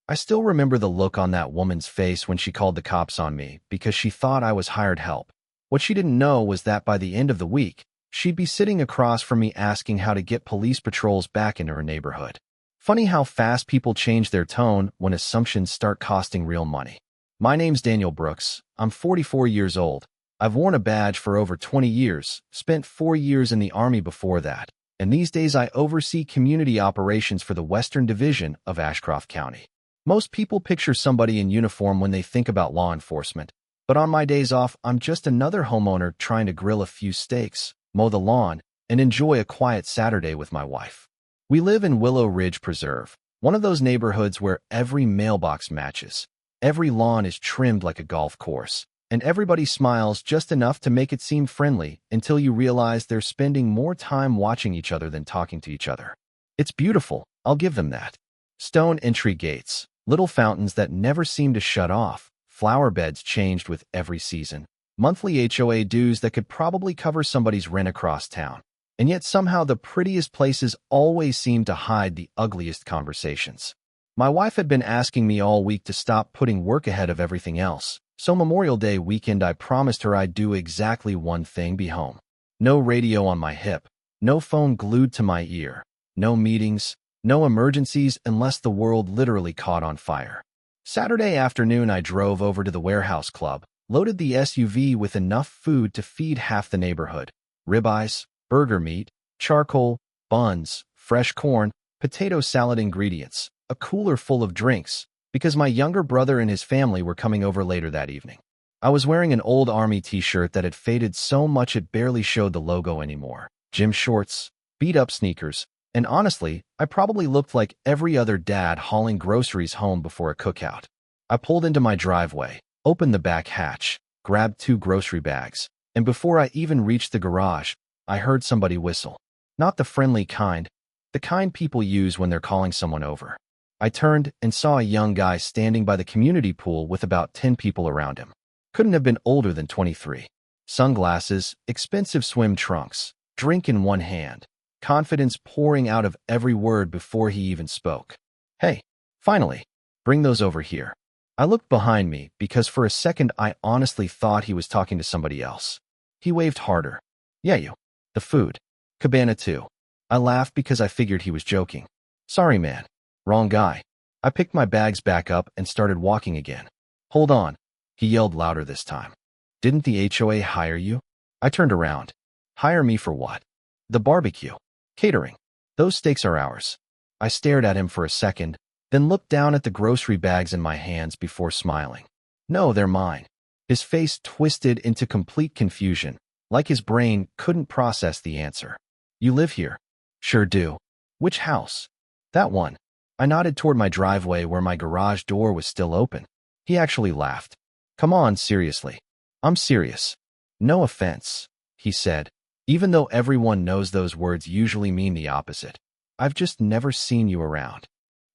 I still remember the look on that woman's face when she called the cops on me because she thought I was hired help. What she didn't know was that by the end of the week, she'd be sitting across from me asking how to get police patrols back into her neighborhood. Funny how fast people change their tone when assumptions start costing real money. My name's Daniel Brooks. I'm 44 years old. I've worn a badge for over 20 years, spent 4 years in the Army before that, and these days I oversee community operations for the Western Division of Ashcroft County. Most people picture somebody in uniform when they think about law enforcement, but on my days off, I'm just another homeowner trying to grill a few steaks, mow the lawn, and enjoy a quiet Saturday with my wife. We live in Willow Ridge Preserve, one of those neighborhoods where every mailbox matches, every lawn is trimmed like a golf course, and everybody smiles just enough to make it seem friendly until you realize they're spending more time watching each other than talking to each other. It's beautiful, I'll give them that. Stone entry gates, little fountains that never seem to shut off, flower beds changed with every season, monthly HOA dues that could probably cover somebody's rent across town. And yet somehow the prettiest places always seem to hide the ugliest conversations. My wife had been asking me all week to stop putting work ahead of everything else, so Memorial Day weekend I promised her I'd do exactly one thing: be home. No radio on my hip, no phone glued to my ear, no meetings, no emergencies unless the world literally caught on fire. Saturday afternoon I drove over to the warehouse club, loaded the SUV with enough food to feed half the neighborhood: ribeyes, burger meat, charcoal, buns, fresh corn, potato salad ingredients, a cooler full of drinks, because my younger brother and his family were coming over later that evening. I was wearing an old Army t-shirt that had faded so much it barely showed the logo anymore, gym shorts, beat-up sneakers, and honestly, I probably looked like every other dad hauling groceries home before a cookout. I pulled into my driveway, opened the back hatch, grabbed 2 grocery bags, and before I even reached the garage, I heard somebody whistle. Not the friendly kind, the kind people use when they're calling someone over. I turned and saw a young guy standing by the community pool with about 10 people around him. Couldn't have been older than 23. Sunglasses, expensive swim trunks, drink in one hand, confidence pouring out of every word before he even spoke. "Hey, finally, bring those over here." I looked behind me because for a second I honestly thought he was talking to somebody else. He waved harder. "Yeah, you. The food. Cabana 2. I laughed because I figured he was joking. "Sorry, man. Wrong guy." I picked my bags back up and started walking again. "Hold on," he yelled louder this time. "Didn't the HOA hire you?" I turned around. "Hire me for what?" "The barbecue. Catering. Those steaks are ours." I stared at him for a second, then looked down at the grocery bags in my hands before smiling. "No, they're mine." His face twisted into complete confusion, like his brain couldn't process the answer. "You live here?" "Sure do." "Which house?" "That one." I nodded toward my driveway where my garage door was still open. He actually laughed. "Come on, seriously." "I'm serious." "No offense," he said, even though everyone knows those words usually mean the opposite. "I've just never seen you around."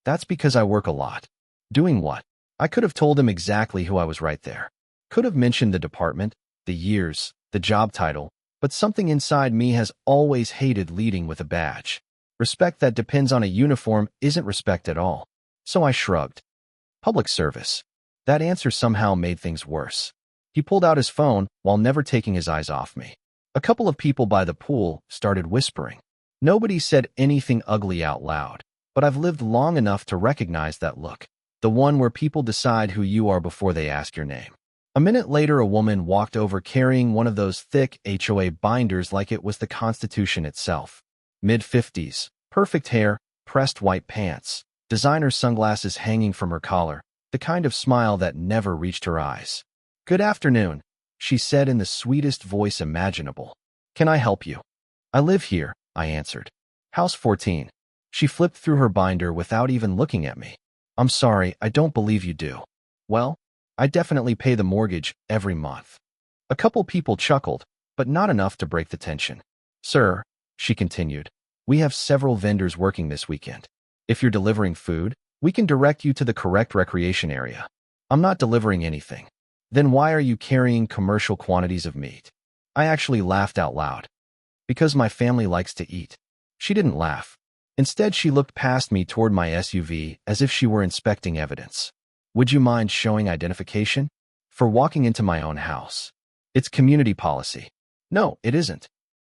"That's because I work a lot." "Doing what?" I could have told him exactly who I was right there. Could have mentioned the department, the years, the job title, but something inside me has always hated leading with a badge. Respect that depends on a uniform isn't respect at all. So I shrugged. "Public service." That answer somehow made things worse. He pulled out his phone while never taking his eyes off me. A couple of people by the pool started whispering. Nobody said anything ugly out loud, but I've lived long enough to recognize that look. The one where people decide who you are before they ask your name. A minute later, a woman walked over carrying one of those thick HOA binders like it was the Constitution itself. Mid-50s, perfect hair, pressed white pants, designer sunglasses hanging from her collar, the kind of smile that never reached her eyes. "Good afternoon," she said in the sweetest voice imaginable. "Can I help you?" "I live here," I answered. "House 14. She flipped through her binder without even looking at me. "I'm sorry, I don't believe you do." "Well, I definitely pay the mortgage every month." A couple people chuckled, but not enough to break the tension. "Sir," she continued, "we have several vendors working this weekend. If you're delivering food, we can direct you to the correct recreation area." "I'm not delivering anything." "Then why are you carrying commercial quantities of meat?" I actually laughed out loud. "Because my family likes to eat." She didn't laugh. Instead, she looked past me toward my SUV as if she were inspecting evidence. Would you mind showing identification? For walking into my own house. It's community policy. No, it isn't.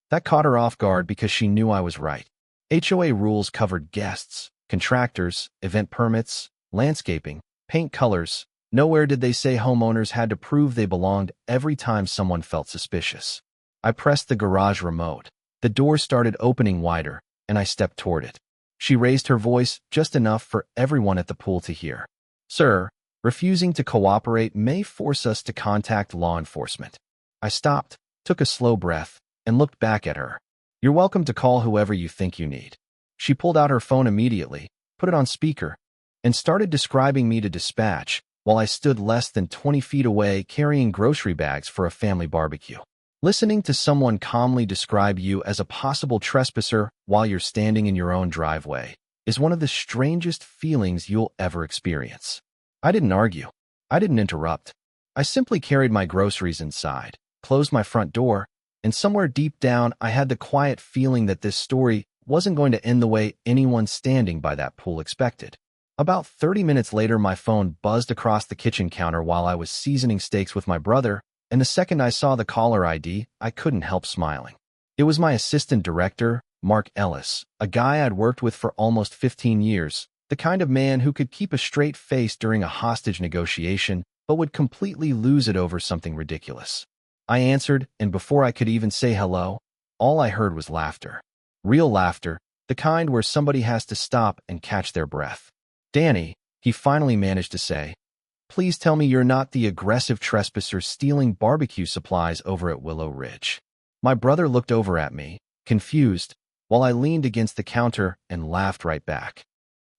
That caught her off guard because she knew I was right. HOA rules covered guests, contractors, event permits, landscaping, paint colors. Nowhere did they say homeowners had to prove they belonged every time someone felt suspicious. I pressed the garage remote. The door started opening wider, and I stepped toward it. She raised her voice just enough for everyone at the pool to hear. Sir, refusing to cooperate may force us to contact law enforcement. I stopped, took a slow breath, and looked back at her. You're welcome to call whoever you think you need. She pulled out her phone immediately, put it on speaker, and started describing me to dispatch while I stood less than 20 feet away carrying grocery bags for a family barbecue. Listening to someone calmly describe you as a possible trespasser while you're standing in your own driveway is one of the strangest feelings you'll ever experience. I didn't argue. I didn't interrupt. I simply carried my groceries inside, closed my front door, and somewhere deep down I had the quiet feeling that this story wasn't going to end the way anyone standing by that pool expected. About 30 minutes later, my phone buzzed across the kitchen counter while I was seasoning steaks with my brother, and the second I saw the caller ID, I couldn't help smiling. It was my assistant director, Mark Ellis, a guy I'd worked with for almost 15 years, the kind of man who could keep a straight face during a hostage negotiation, but would completely lose it over something ridiculous. I answered, and before I could even say hello, all I heard was laughter. Real laughter, the kind where somebody has to stop and catch their breath. Danny, he finally managed to say, please tell me you're not the aggressive trespasser stealing barbecue supplies over at Willow Ridge. My brother looked over at me, confused, while I leaned against the counter and laughed right back.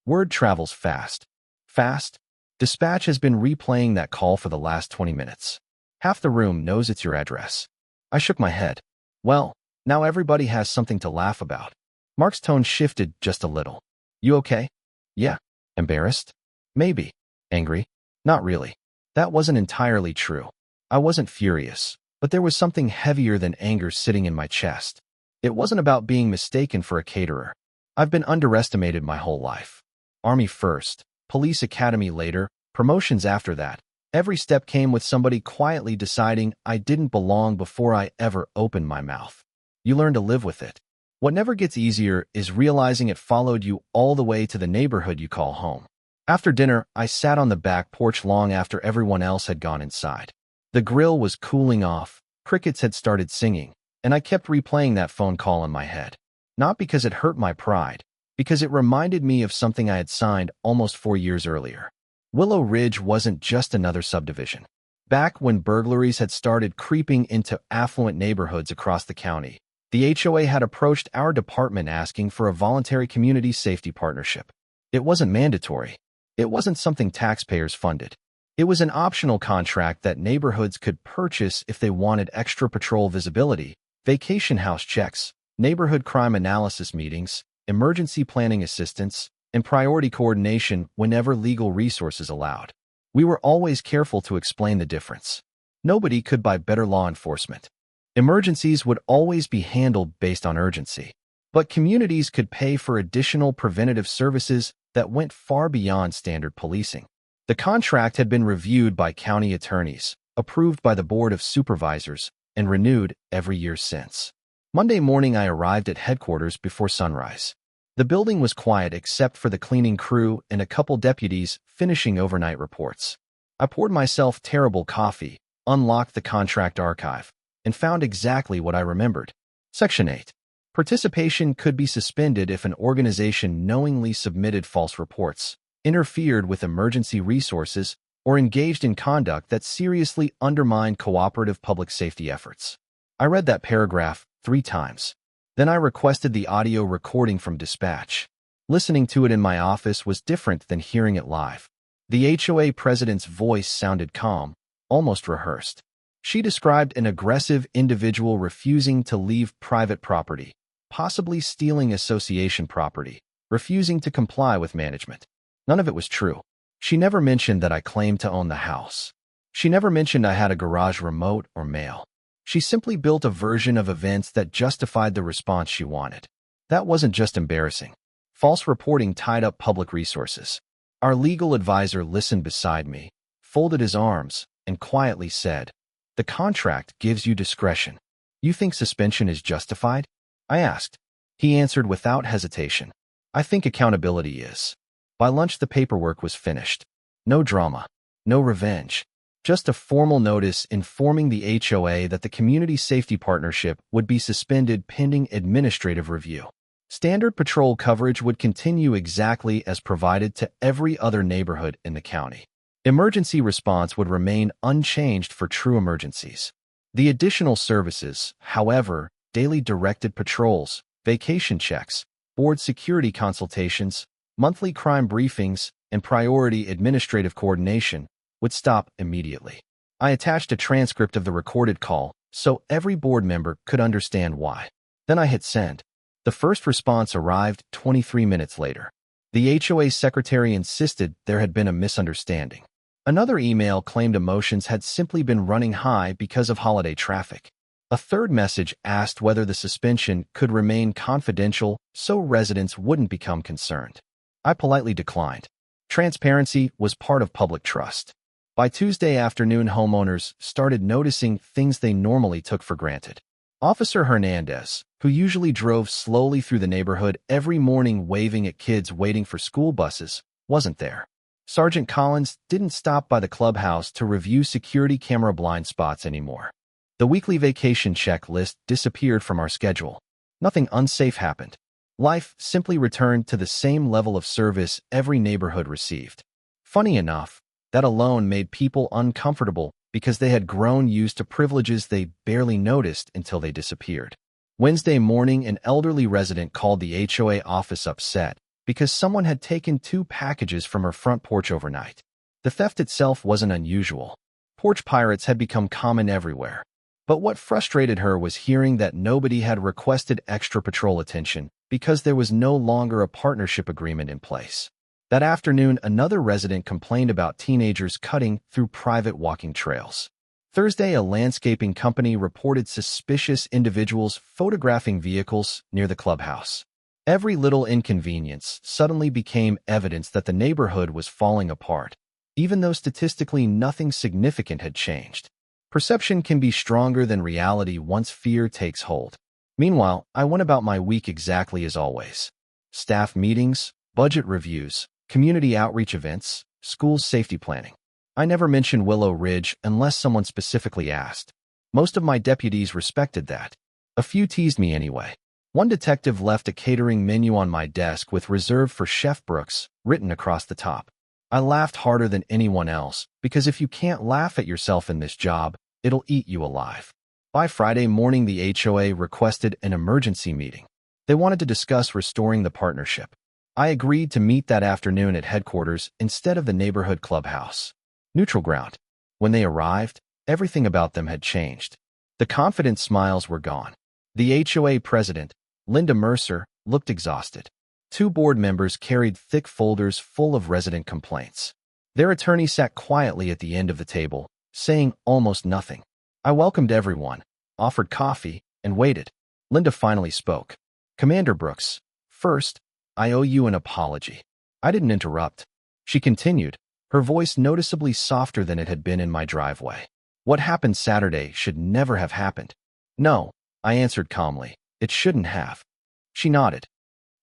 Word travels fast. Fast? Dispatch has been replaying that call for the last 20 minutes. Half the room knows it's your address. I shook my head. Well, now everybody has something to laugh about. Mark's tone shifted just a little. You okay? Yeah. Embarrassed? Maybe. Angry? Not really. That wasn't entirely true. I wasn't furious, but there was something heavier than anger sitting in my chest. It wasn't about being mistaken for a caterer. I've been underestimated my whole life. Army first, police academy later, promotions after that. Every step came with somebody quietly deciding I didn't belong before I ever opened my mouth. You learn to live with it. What never gets easier is realizing it followed you all the way to the neighborhood you call home. After dinner, I sat on the back porch long after everyone else had gone inside. The grill was cooling off, crickets had started singing, and I kept replaying that phone call in my head. Not because it hurt my pride, because it reminded me of something I had signed almost 4 years earlier. Willow Ridge wasn't just another subdivision. Back when burglaries had started creeping into affluent neighborhoods across the county, the HOA had approached our department asking for a voluntary community safety partnership. It wasn't mandatory. It wasn't something taxpayers funded. It was an optional contract that neighborhoods could purchase if they wanted extra patrol visibility, vacation house checks, neighborhood crime analysis meetings, emergency planning assistance, and priority coordination whenever legal resources allowed. We were always careful to explain the difference. Nobody could buy better law enforcement. Emergencies would always be handled based on urgency. But communities could pay for additional preventative services that went far beyond standard policing. The contract had been reviewed by county attorneys, approved by the Board of Supervisors, and renewed every year since. Monday morning, I arrived at headquarters before sunrise. The building was quiet except for the cleaning crew and a couple deputies finishing overnight reports. I poured myself terrible coffee, unlocked the contract archive, and found exactly what I remembered. Section 8. Participation could be suspended if an organization knowingly submitted false reports, interfered with emergency resources, or engaged in conduct that seriously undermined cooperative public safety efforts. I read that paragraph 3 times. Then I requested the audio recording from dispatch. Listening to it in my office was different than hearing it live. The HOA president's voice sounded calm, almost rehearsed. She described an aggressive individual refusing to leave private property, possibly stealing association property, refusing to comply with management. None of it was true. She never mentioned that I claimed to own the house. She never mentioned I had a garage remote or mail. She simply built a version of events that justified the response she wanted. That wasn't just embarrassing. False reporting tied up public resources. Our legal advisor listened beside me, folded his arms, and quietly said, "The contract gives you discretion. You think suspension is justified?" I asked. He answered without hesitation, "I think accountability is." By lunch, the paperwork was finished. No drama, no revenge. Just a formal notice informing the HOA that the Community Safety Partnership would be suspended pending administrative review. Standard patrol coverage would continue exactly as provided to every other neighborhood in the county. Emergency response would remain unchanged for true emergencies. The additional services, however, daily directed patrols, vacation checks, board security consultations, monthly crime briefings, and priority administrative coordination, would stop immediately. I attached a transcript of the recorded call so every board member could understand why. Then I hit send. The first response arrived 23 minutes later. The HOA secretary insisted there had been a misunderstanding. Another email claimed emotions had simply been running high because of holiday traffic. A third message asked whether the suspension could remain confidential so residents wouldn't become concerned. I politely declined. Transparency was part of public trust. By Tuesday afternoon, homeowners started noticing things they normally took for granted. Officer Hernandez, who usually drove slowly through the neighborhood every morning waving at kids waiting for school buses, wasn't there. Sergeant Collins didn't stop by the clubhouse to review security camera blind spots anymore. The weekly vacation checklist disappeared from our schedule. Nothing unsafe happened. Life simply returned to the same level of service every neighborhood received. Funny enough, that alone made people uncomfortable because they had grown used to privileges they barely noticed until they disappeared. Wednesday morning, an elderly resident called the HOA office upset because someone had taken 2 packages from her front porch overnight. The theft itself wasn't unusual. Porch pirates had become common everywhere. But what frustrated her was hearing that nobody had requested extra patrol attention because there was no longer a partnership agreement in place. That afternoon, another resident complained about teenagers cutting through private walking trails. Thursday, a landscaping company reported suspicious individuals photographing vehicles near the clubhouse. Every little inconvenience suddenly became evidence that the neighborhood was falling apart, even though statistically nothing significant had changed. Perception can be stronger than reality once fear takes hold. Meanwhile, I went about my week exactly as always. Staff meetings, budget reviews, community outreach events, school safety planning. I never mentioned Willow Ridge unless someone specifically asked. Most of my deputies respected that. A few teased me anyway. One detective left a catering menu on my desk with "Reserved for Chef Brooks" written across the top. I laughed harder than anyone else because if you can't laugh at yourself in this job, it'll eat you alive. By Friday morning, the HOA requested an emergency meeting. They wanted to discuss restoring the partnership. I agreed to meet that afternoon at headquarters instead of the neighborhood clubhouse. Neutral ground. When they arrived, everything about them had changed. The confident smiles were gone. The HOA president, Linda Mercer, looked exhausted. 2 board members carried thick folders full of resident complaints. Their attorney sat quietly at the end of the table, saying almost nothing. I welcomed everyone, offered coffee, and waited. Linda finally spoke. "Commander Brooks, first, I owe you an apology." I didn't interrupt. She continued, her voice noticeably softer than it had been in my driveway. "What happened Saturday should never have happened." "No," I answered calmly, "it shouldn't have." She nodded.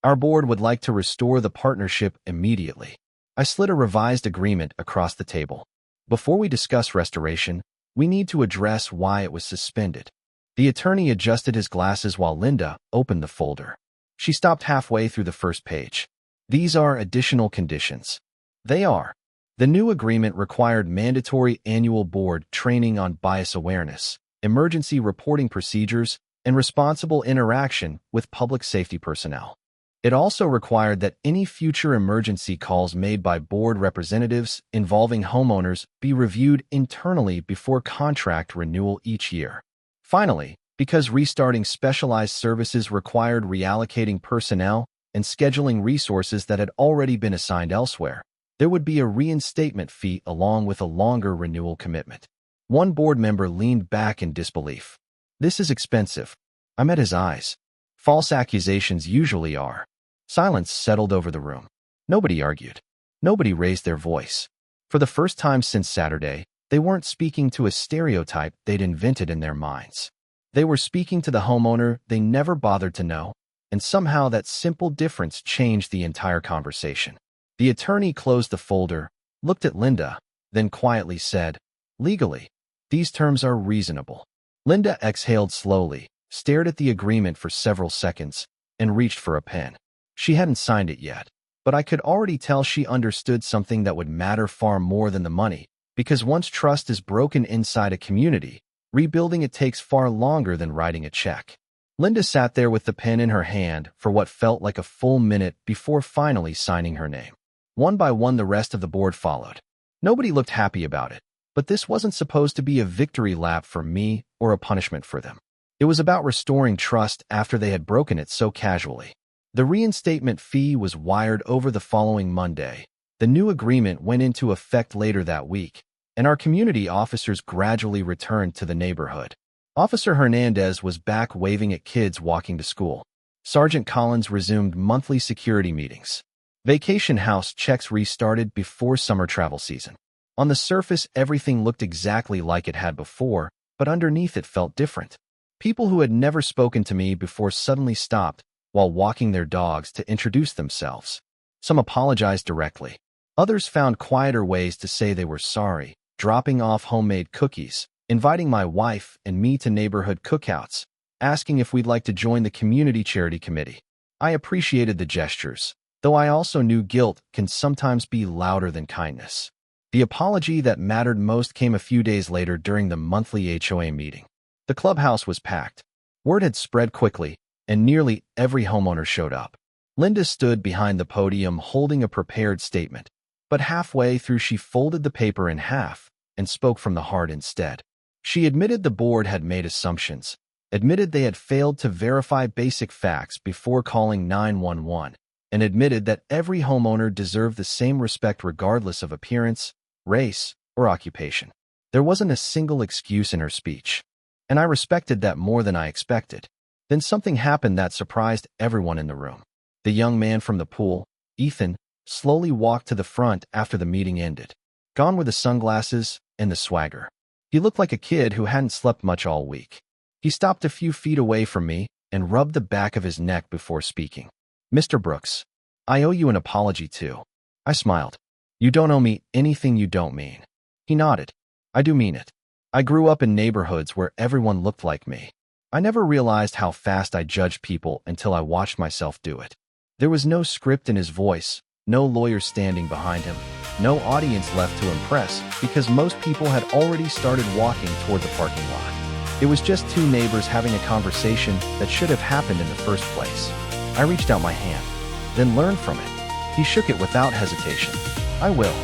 "Our board would like to restore the partnership immediately." I slid a revised agreement across the table. "Before we discuss restoration, we need to address why it was suspended." The attorney adjusted his glasses while Linda opened the folder. She stopped halfway through the first page. "These are additional conditions." They are. The new agreement required mandatory annual board training on bias awareness, emergency reporting procedures, and responsible interaction with public safety personnel. It also required that any future emergency calls made by board representatives involving homeowners be reviewed internally before contract renewal each year. Finally, because restarting specialized services required reallocating personnel and scheduling resources that had already been assigned elsewhere, there would be a reinstatement fee along with a longer renewal commitment. One board member leaned back in disbelief. "This is expensive." I met his eyes. "False accusations usually are." Silence settled over the room. Nobody argued. Nobody raised their voice. For the first time since Saturday, they weren't speaking to a stereotype they'd invented in their minds. They were speaking to the homeowner they never bothered to know, and somehow that simple difference changed the entire conversation. The attorney closed the folder, looked at Linda, then quietly said, "Legally, these terms are reasonable." Linda exhaled slowly, stared at the agreement for several seconds, and reached for a pen. She hadn't signed it yet, but I could already tell she understood something that would matter far more than the money, because once trust is broken inside a community, rebuilding it takes far longer than writing a check. Linda sat there with the pen in her hand for what felt like a full minute before finally signing her name. One by one, the rest of the board followed. Nobody looked happy about it, but this wasn't supposed to be a victory lap for me or a punishment for them. It was about restoring trust after they had broken it so casually. The reinstatement fee was wired over the following Monday. The new agreement went into effect later that week, and our community officers gradually returned to the neighborhood. Officer Hernandez was back waving at kids walking to school. Sergeant Collins resumed monthly security meetings. Vacation house checks restarted before summer travel season. On the surface, everything looked exactly like it had before, but underneath it felt different. People who had never spoken to me before suddenly stopped while walking their dogs to introduce themselves. Some apologized directly. Others found quieter ways to say they were sorry, dropping off homemade cookies, inviting my wife and me to neighborhood cookouts, asking if we'd like to join the community charity committee. I appreciated the gestures, though I also knew guilt can sometimes be louder than kindness. The apology that mattered most came a few days later during the monthly HOA meeting. The clubhouse was packed. Word had spread quickly, and nearly every homeowner showed up. Linda stood behind the podium holding a prepared statement, but halfway through she folded the paper in half and spoke from the heart instead. She admitted the board had made assumptions, admitted they had failed to verify basic facts before calling 911, and admitted that every homeowner deserved the same respect regardless of appearance, race, or occupation. There wasn't a single excuse in her speech, and I respected that more than I expected. Then something happened that surprised everyone in the room. The young man from the pool, Ethan, slowly walked to the front after the meeting ended, gone were the sunglasses and the swagger. He looked like a kid who hadn't slept much all week. He stopped a few feet away from me and rubbed the back of his neck before speaking. "Mr. Brooks, I owe you an apology too." I smiled. "You don't owe me anything you don't mean." He nodded. "I do mean it. I grew up in neighborhoods where everyone looked like me. I never realized how fast I judged people until I watched myself do it." There was no script in his voice, no lawyer standing behind him, no audience left to impress because most people had already started walking toward the parking lot. It was just two neighbors having a conversation that should have happened in the first place. I reached out my hand, then learned from it. He shook it without hesitation. "I will."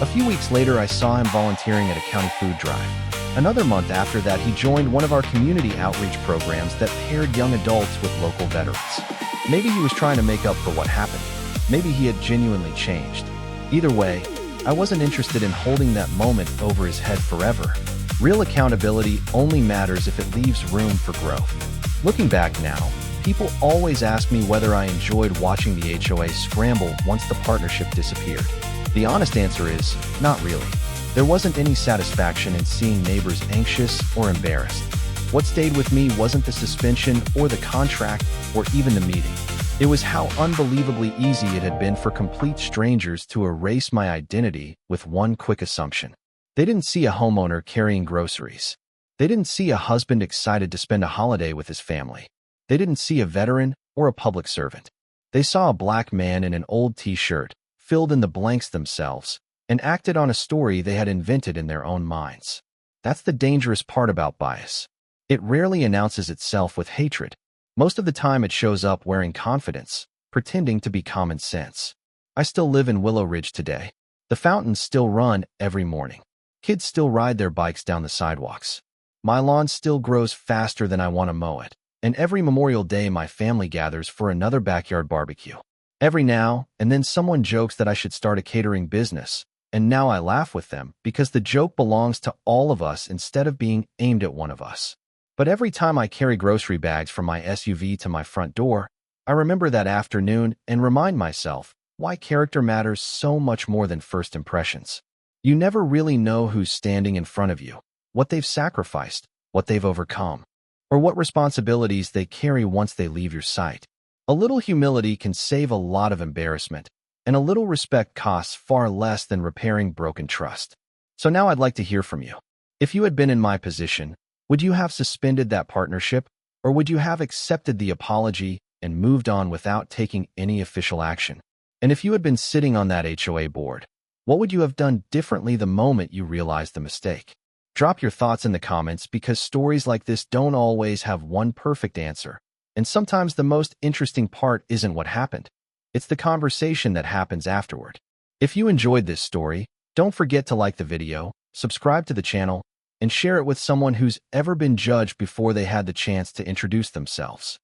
A few weeks later, I saw him volunteering at a county food drive. Another month after that, he joined one of our community outreach programs that paired young adults with local veterans. Maybe he was trying to make up for what happened. Maybe he had genuinely changed. Either way, I wasn't interested in holding that moment over his head forever. Real accountability only matters if it leaves room for growth. Looking back now, people always ask me whether I enjoyed watching the HOA scramble once the partnership disappeared. The honest answer is, not really. There wasn't any satisfaction in seeing neighbors anxious or embarrassed. What stayed with me wasn't the suspension or the contract or even the meeting. It was how unbelievably easy it had been for complete strangers to erase my identity with one quick assumption. They didn't see a homeowner carrying groceries. They didn't see a husband excited to spend a holiday with his family. They didn't see a veteran or a public servant. They saw a black man in an old t-shirt, filled in the blanks themselves, and acted on a story they had invented in their own minds. That's the dangerous part about bias. It rarely announces itself with hatred. Most of the time it shows up wearing confidence, pretending to be common sense. I still live in Willow Ridge today. The fountains still run every morning. Kids still ride their bikes down the sidewalks. My lawn still grows faster than I want to mow it. And every Memorial Day my family gathers for another backyard barbecue. Every now and then someone jokes that I should start a catering business, and now I laugh with them because the joke belongs to all of us instead of being aimed at one of us. But every time I carry grocery bags from my SUV to my front door, I remember that afternoon and remind myself why character matters so much more than first impressions. You never really know who's standing in front of you, what they've sacrificed, what they've overcome, or what responsibilities they carry once they leave your sight. A little humility can save a lot of embarrassment, and a little respect costs far less than repairing broken trust. So now I'd like to hear from you. If you had been in my position, would you have suspended that partnership, or would you have accepted the apology and moved on without taking any official action? And if you had been sitting on that HOA board, what would you have done differently the moment you realized the mistake? Drop your thoughts in the comments because stories like this don't always have one perfect answer. And sometimes the most interesting part isn't what happened. It's the conversation that happens afterward. If you enjoyed this story, don't forget to like the video, subscribe to the channel, and share it with someone who's ever been judged before they had the chance to introduce themselves.